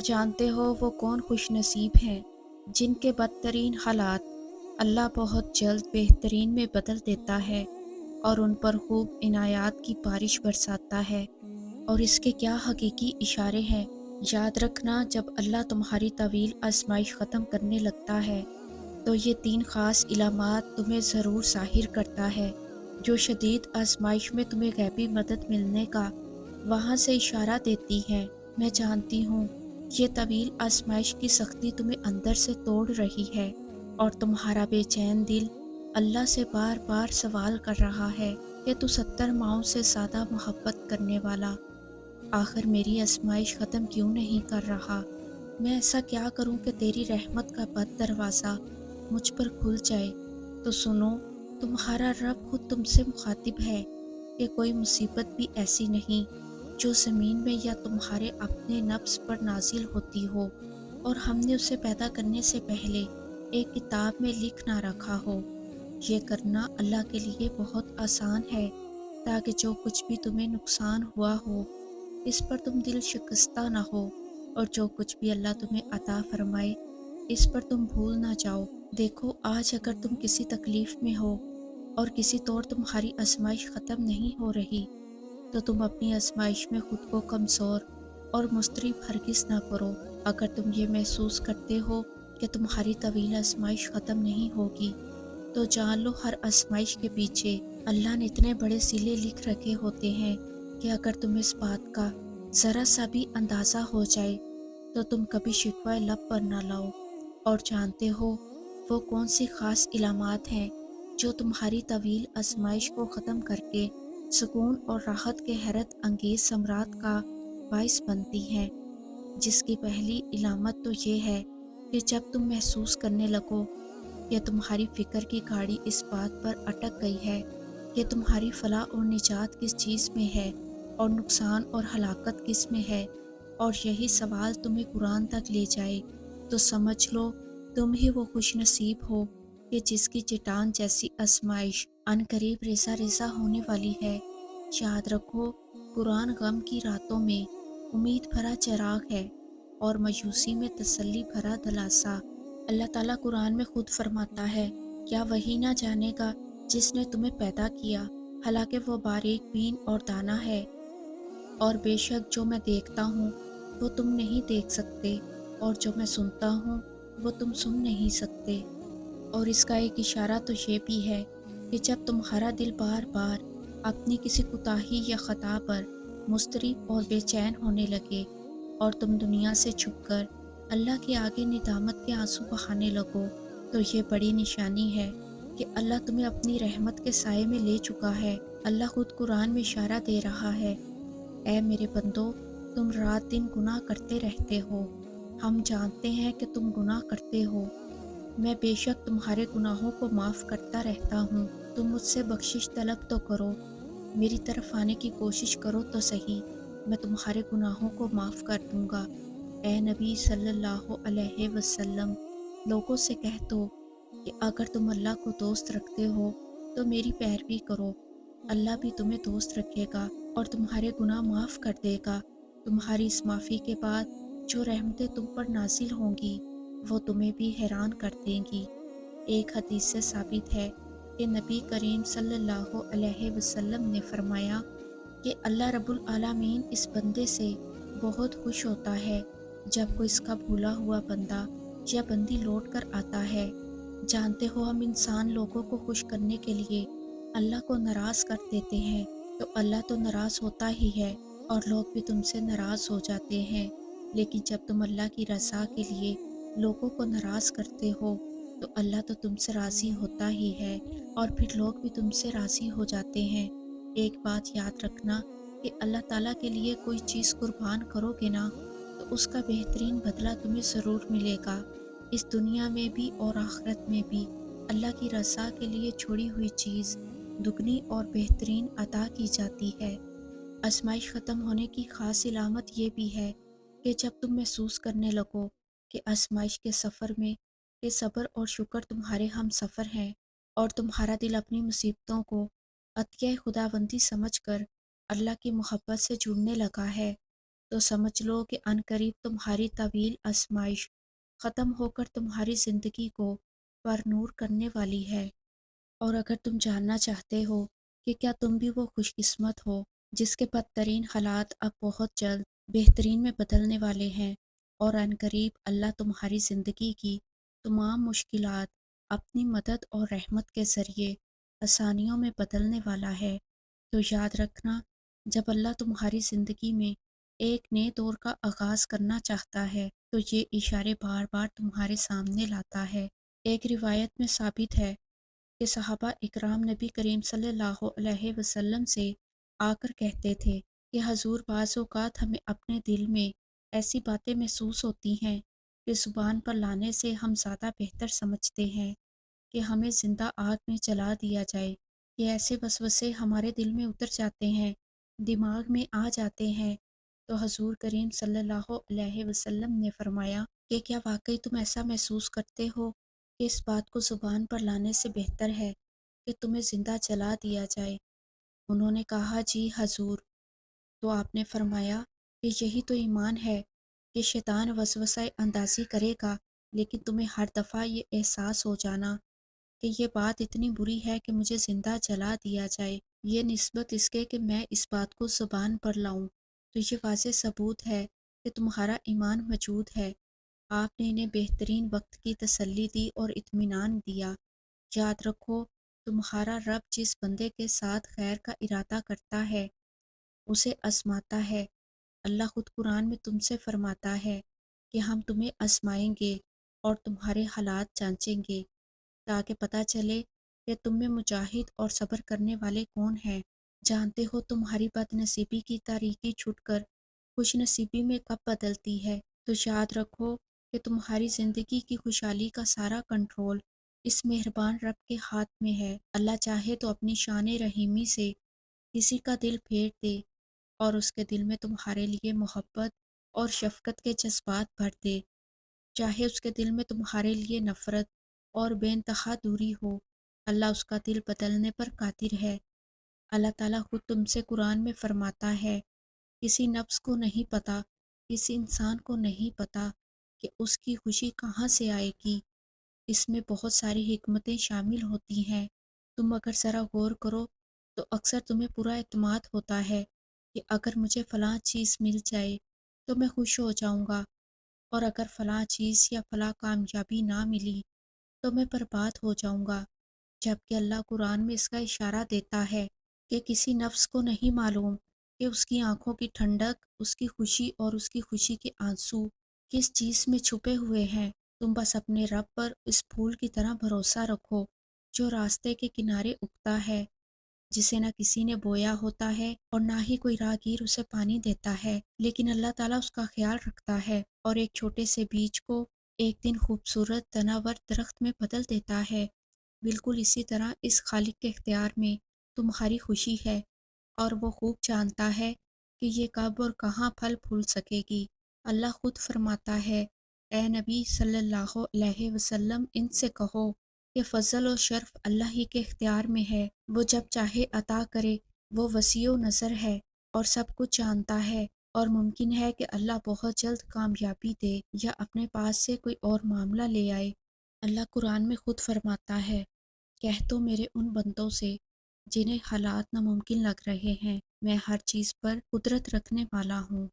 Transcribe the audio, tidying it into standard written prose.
جانتے ہو وہ کون خوش نصیب ہیں جن کے بدترین حالات اللہ بہت جلد بہترین میں بدل دیتا ہے اور ان پر خوب عنایات کی بارش برساتا ہے۔ اور اس کے کیا حقیقی اشارے ہیں۔ یاد رکھنا، جب اللہ تمہاری طویل آزمائش ختم کرنے لگتا ہے تو یہ 3 خاص علامات تمہیں ضرور ظاہر کرتا ہے جو شدید آزمائش میں تمہیں غیبی مدد ملنے کا وہاں سے اشارہ دیتی ہیں۔ میں جانتی ہوں یہ طویل آزمائش کی سختی تمہیں اندر سے توڑ رہی ہے اور تمہارا بے چین دل اللہ سے بار بار سوال کر رہا ہے کہ تو 70 ماؤں سے زیادہ محبت کرنے والا آخر میری آزمائش ختم کیوں نہیں کر رہا۔ میں ایسا کیا کروں کہ تیری رحمت کا بند دروازہ مجھ پر کھل جائے۔ تو سنو، تمہارا رب خود تم سے مخاطب ہے کہ کوئی مصیبت بھی ایسی نہیں جو زمین میں یا تمہارے اپنے نفس پر نازل ہوتی ہو اور ہم نے اسے پیدا کرنے سے پہلے ایک کتاب میں لکھ نہ رکھا ہو۔ یہ کرنا اللہ کے لیے بہت آسان ہے تاکہ جو کچھ بھی تمہیں نقصان ہوا ہو اس پر تم دل شکستہ نہ ہو، اور جو کچھ بھی اللہ تمہیں عطا فرمائے اس پر تم بھول نہ جاؤ۔ دیکھو، آج اگر تم کسی تکلیف میں ہو اور کسی طور تمہاری آزمائش ختم نہیں ہو رہی تو تم اپنی آزمائش میں خود کو کمزور اور مضطرب ہرگز نہ کرو۔ اگر تم یہ محسوس کرتے ہو کہ تمہاری طویل آزمائش ختم نہیں ہوگی تو جان لو ہر آزمائش کے پیچھے اللہ نے اتنے بڑے صلے لکھ رکھے ہوتے ہیں کہ اگر تم اس بات کا ذرا سا بھی اندازہ ہو جائے تو تم کبھی شکوہ لب پر نہ لاؤ۔ اور جانتے ہو وہ کون سی خاص علامات ہیں جو تمہاری طویل آزمائش کو ختم کر کے سکون اور راحت کے حیرت انگیز ثمرات کا باعث بنتی ہیں؟ جس کی پہلی علامت تو یہ ہے کہ جب تم محسوس کرنے لگو کہ تمہاری فکر کی گاڑی اس بات پر اٹک گئی ہے کہ تمہاری فلاح اور نجات کس چیز میں ہے اور نقصان اور ہلاکت کس میں ہے، اور یہی سوال تمہیں قرآن تک لے جائے، تو سمجھ لو تم ہی وہ خوش نصیب ہو کہ جس کی چٹان جیسی آزمائش عنقریب ریزہ ریزہ ہونے والی ہے۔ یاد رکھو، قرآن غم کی راتوں میں امید بھرا چراغ ہے اور مایوسی میں تسلی بھرا دلاسا۔ اللہ تعالیٰ قرآن میں خود فرماتا ہے، کیا وہی نہ جانے گا جس نے تمہیں پیدا کیا، حالانکہ وہ باریک بین اور دانا ہے، اور بے شک جو میں دیکھتا ہوں وہ تم نہیں دیکھ سکتے، اور جو میں سنتا ہوں وہ تم سن نہیں سکتے۔ اور اس کا ایک اشارہ تو یہ بھی ہے کہ جب تمہارا دل بار بار اپنی کسی کوتاہی یا خطا پر مضطرب اور بے چین ہونے لگے اور تم دنیا سے چھپ کر اللہ کے آگے ندامت کے آنسو بہانے لگو، تو یہ بڑی نشانی ہے کہ اللہ تمہیں اپنی رحمت کے سائے میں لے چکا ہے۔ اللہ خود قرآن میں اشارہ دے رہا ہے، اے میرے بندو، تم رات دن گناہ کرتے رہتے ہو، ہم جانتے ہیں کہ تم گناہ کرتے ہو، میں بے شک تمہارے گناہوں کو معاف کرتا رہتا ہوں، تم مجھ سے بخشش طلب تو کرو، میری طرف آنے کی کوشش کرو تو صحیح، میں تمہارے گناہوں کو معاف کر دوں گا۔ اے نبی صلی اللہ علیہ وسلم، لوگوں سے کہہ دو کہ اگر تم اللہ کو دوست رکھتے ہو تو میری پیروی کرو، اللہ بھی تمہیں دوست رکھے گا اور تمہارے گناہ معاف کر دے گا۔ تمہاری اس معافی کے بعد جو رحمتیں تم پر نازل ہوں گی وہ تمہیں بھی حیران کر دیں گی۔ ایک حدیث سے ثابت ہے کہ نبی کریم صلی اللہ علیہ وسلم نے فرمایا کہ اللہ رب العالمین اس بندے سے بہت خوش ہوتا ہے جب کوئی اس کا بھولا ہوا بندہ یا بندی لوٹ کر آتا ہے۔ جانتے ہو ہم انسان لوگوں کو خوش کرنے کے لیے اللہ کو ناراض کر دیتے ہیں، تو اللہ تو ناراض ہوتا ہی ہے اور لوگ بھی تم سے ناراض ہو جاتے ہیں، لیکن جب تم اللہ کی رضا کے لیے لوگوں کو ناراض کرتے ہو تو اللہ تو تم سے راضی ہوتا ہی ہے اور پھر لوگ بھی تم سے راضی ہو جاتے ہیں۔ ایک بات یاد رکھنا کہ اللہ تعالیٰ کے لیے کوئی چیز قربان کرو گے نا تو اس کا بہترین بدلہ تمہیں ضرور ملے گا، اس دنیا میں بھی اور آخرت میں بھی۔ اللہ کی رضا کے لیے چھوڑی ہوئی چیز دگنی اور بہترین عطا کی جاتی ہے۔ آزمائش ختم ہونے کی خاص علامت یہ بھی ہے کہ جب تم محسوس کرنے لگو کہ آزمائش کے سفر میں کہ صبر اور شکر تمہارے ہم سفر ہیں اور تمہارا دل اپنی مصیبتوں کو عطیہ خداوندی سمجھ کر اللہ کی محبت سے جڑنے لگا ہے، تو سمجھ لو کہ عنقریب تمہاری طویل آزمائش ختم ہو کر تمہاری زندگی کو پر نور کرنے والی ہے۔ اور اگر تم جاننا چاہتے ہو کہ کیا تم بھی وہ خوش قسمت ہو جس کے بدترین حالات اب بہت جلد بہترین میں بدلنے والے ہیں، اور عنقریب اللہ تمہاری زندگی کی تمام مشکلات اپنی مدد اور رحمت کے ذریعے آسانیوں میں بدلنے والا ہے، تو یاد رکھنا، جب اللہ تمہاری زندگی میں ایک نئے دور کا آغاز کرنا چاہتا ہے تو یہ اشارے بار بار تمہارے سامنے لاتا ہے۔ ایک روایت میں ثابت ہے کہ صحابہ اکرام نبی کریم صلی اللہ علیہ وسلم سے آ کر کہتے تھے کہ حضور، بعض اوقات ہمیں اپنے دل میں ایسی باتیں محسوس ہوتی ہیں کہ زبان پر لانے سے ہم زیادہ بہتر سمجھتے ہیں کہ ہمیں زندہ آگ میں جلا دیا جائے۔ یہ ایسے وسوسے ہمارے دل میں اتر جاتے ہیں، دماغ میں آ جاتے ہیں۔ تو حضور کریم صلی اللہ علیہ وسلم نے فرمایا کہ کیا واقعی تم ایسا محسوس کرتے ہو کہ اس بات کو زبان پر لانے سے بہتر ہے کہ تمہیں زندہ جلا دیا جائے؟ انہوں نے کہا، جی حضور۔ تو آپ نے فرمایا کہ یہی تو ایمان ہے کہ شیطان وسوسہ اندازی کرے گا، لیکن تمہیں ہر دفعہ یہ احساس ہو جانا کہ یہ بات اتنی بری ہے کہ مجھے زندہ جلا دیا جائے، یہ نسبت اس کے کہ میں اس بات کو زبان پر لاؤں، تو یہ واضح ثبوت ہے کہ تمہارا ایمان موجود ہے۔ آپ نے انہیں بہترین وقت کی تسلی دی اور اطمینان دیا۔ یاد رکھو، تمہارا رب جس بندے کے ساتھ خیر کا ارادہ کرتا ہے اسے آزماتا ہے۔ اللہ خود قرآن میں تم سے فرماتا ہے کہ ہم تمہیں آزمائیں گے اور تمہارے حالات جانچیں گے تاکہ پتہ چلے کہ تم میں مجاہد اور صبر کرنے والے کون ہیں۔ جانتے ہو تمہاری بد نصیبی کی تاریکی چھٹ کر خوش نصیبی میں کب بدلتی ہے، تو یاد رکھو کہ تمہاری زندگی کی خوشحالی کا سارا کنٹرول اس مہربان رب کے ہاتھ میں ہے۔ اللہ چاہے تو اپنی شان رحیمی سے کسی کا دل پھیر دے اور اس کے دل میں تمہارے لیے محبت اور شفقت کے جذبات بھر دے، چاہے اس کے دل میں تمہارے لیے نفرت اور بے انتہا دوری ہو، اللہ اس کا دل بدلنے پر قادر ہے۔ اللہ تعالیٰ خود تم سے قرآن میں فرماتا ہے، کسی نفس کو نہیں پتہ، کسی انسان کو نہیں پتہ کہ اس کی خوشی کہاں سے آئے گی، اس میں بہت ساری حکمتیں شامل ہوتی ہیں۔ تم اگر ذرا غور کرو تو اکثر تمہیں پورا اعتماد ہوتا ہے کہ اگر مجھے فلاں چیز مل جائے تو میں خوش ہو جاؤں گا، اور اگر فلاں چیز یا فلاں کامیابی نہ ملی تو میں برباد ہو جاؤں گا، جبکہ اللہ قرآن میں اس کا اشارہ دیتا ہے کہ کسی نفس کو نہیں معلوم کہ اس کی آنکھوں کی ٹھنڈک، اس کی خوشی اور اس کی خوشی کے آنسو کس چیز میں چھپے ہوئے ہیں۔ تم بس اپنے رب پر اس پھول کی طرح بھروسہ رکھو جو راستے کے کنارے اگتا ہے، جسے نہ کسی نے بویا ہوتا ہے اور نہ ہی کوئی راہگیر اسے پانی دیتا ہے، لیکن اللہ تعالیٰ اس کا خیال رکھتا ہے اور ایک چھوٹے سے بیج کو ایک دن خوبصورت تناور درخت میں بدل دیتا ہے۔ بالکل اسی طرح اس خالق کے اختیار میں تمہاری خوشی ہے، اور وہ خوب جانتا ہے کہ یہ کب اور کہاں پھل پھول سکے گی۔ اللہ خود فرماتا ہے، اے نبی صلی اللہ علیہ وسلم، ان سے کہو کہ فضل و شرف اللہ ہی کے اختیار میں ہے، وہ جب چاہے عطا کرے، وہ وسیع و نظر ہے اور سب کچھ جانتا ہے، اور ممکن ہے کہ اللہ بہت جلد کامیابی دے یا اپنے پاس سے کوئی اور معاملہ لے آئے۔ اللہ قرآن میں خود فرماتا ہے، کہہ تو میرے ان بندوں سے جنہیں حالات ناممکن لگ رہے ہیں، میں ہر چیز پر قدرت رکھنے والا ہوں۔